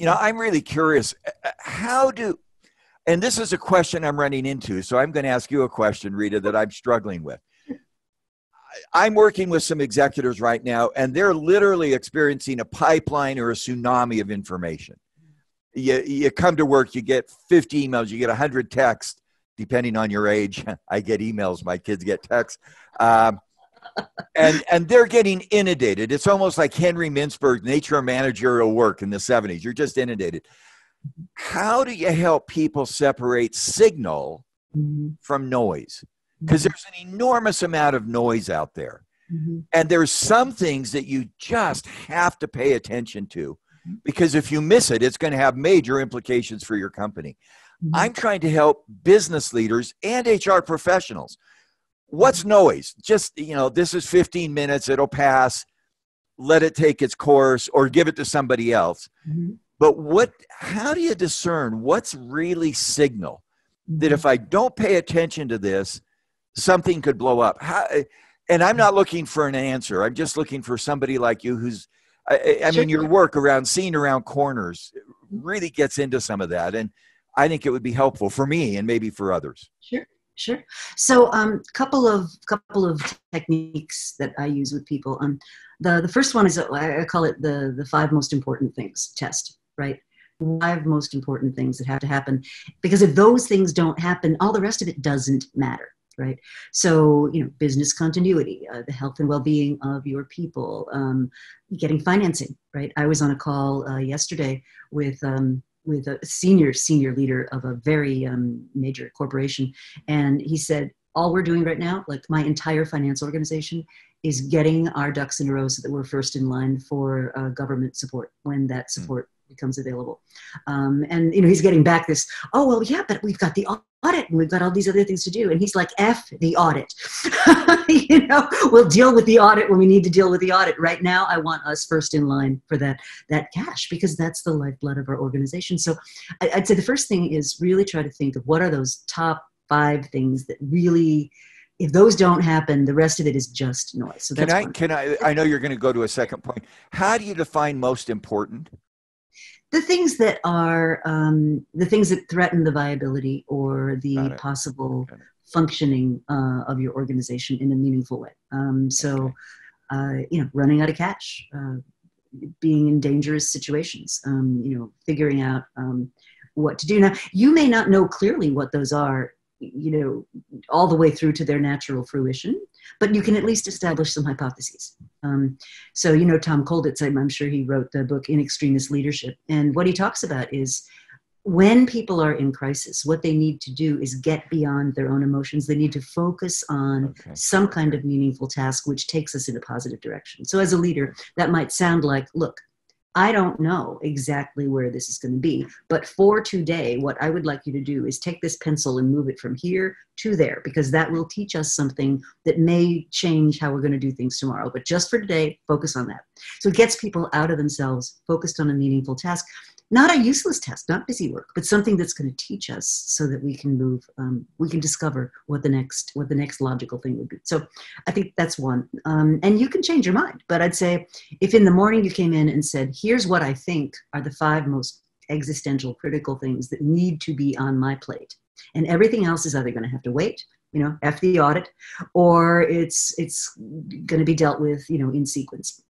I'm really curious. And this is a question I'm running into, so I'm going to ask you a question, Rita, that I'm struggling with. I'm working with some executives right now, and they're literally experiencing a pipeline or a tsunami of information. You come to work, you get 50 emails, you get 100 texts, depending on your age. I get emails, my kids get texts. And they're getting inundated. It's almost like Henry Mintzberg's Nature of Managerial Work in the 70s. You're just inundated. How do you help people separate signal from noise? Because there's an enormous amount of noise out there. And there's some things that you just have to pay attention to, because if you miss it, it's going to have major implications for your company. I'm trying to help business leaders and HR professionals. What's noise? Just, this is 15 minutes, it'll pass, let it take its course, or give it to somebody else. But how do you discern what's really signal that if I don't pay attention to this, something could blow up? And I'm not looking for an answer. I'm just looking for somebody like you who's, I mean, your work seeing around corners really gets into some of that. And I think it would be helpful for me and maybe for others. Sure. So couple of techniques that I use with people. The first one is, I call it the 5 most important things test, right? 5 most important things that have to happen, because if those things don't happen, all the rest of it doesn't matter, right? So, business continuity, the health and well-being of your people, getting financing, right? I was on a call yesterday with a senior leader of a very major corporation. And he said, all we're doing right now, like my entire finance organization, is getting our ducks in a row so that we're first in line for government support when that support becomes available. And, he's getting back this, oh, well, yeah, but we've got the audit and we've got all these other things to do. And he's like, F the audit. We'll deal with the audit when we need to deal with the audit. Right now, I want us first in line for that cash, because that's the lifeblood of our organization. So I'd say the first thing is really try to think of what are those top 5 things that really, if those don't happen, the rest of it is just noise. So that's I know you're going to go to a second point. How do you define most important? The things that are the things that threaten the viability or the possible functioning of your organization in a meaningful way. Running out of cash, being in dangerous situations, figuring out what to do. Now, you may not know clearly what those are, all the way through to their natural fruition, but you can at least establish some hypotheses. Tom Kolditz, I'm sure he wrote the book In Extremis Leadership. And what he talks about is when people are in crisis, what they need to do is get beyond their own emotions. They need to focus on some kind of meaningful task, which takes us in a positive direction. So as a leader, that might sound like, look, I don't know exactly where this is going to be, but for today, what I would like you to do is take this pencil and move it from here to there, because that will teach us something that may change how we're going to do things tomorrow. But just for today, focus on that. So it gets people out of themselves, focused on a meaningful task, not a useless task, not busy work, but something that's going to teach us so that we can move, we can discover what the next logical thing would be. So I think that's one. And you can change your mind, but I'd say if in the morning you came in and said, here's what I think are the 5 most existential, critical things that need to be on my plate, and everything else is either going to have to wait, F the audit, or it's going to be dealt with, in sequence.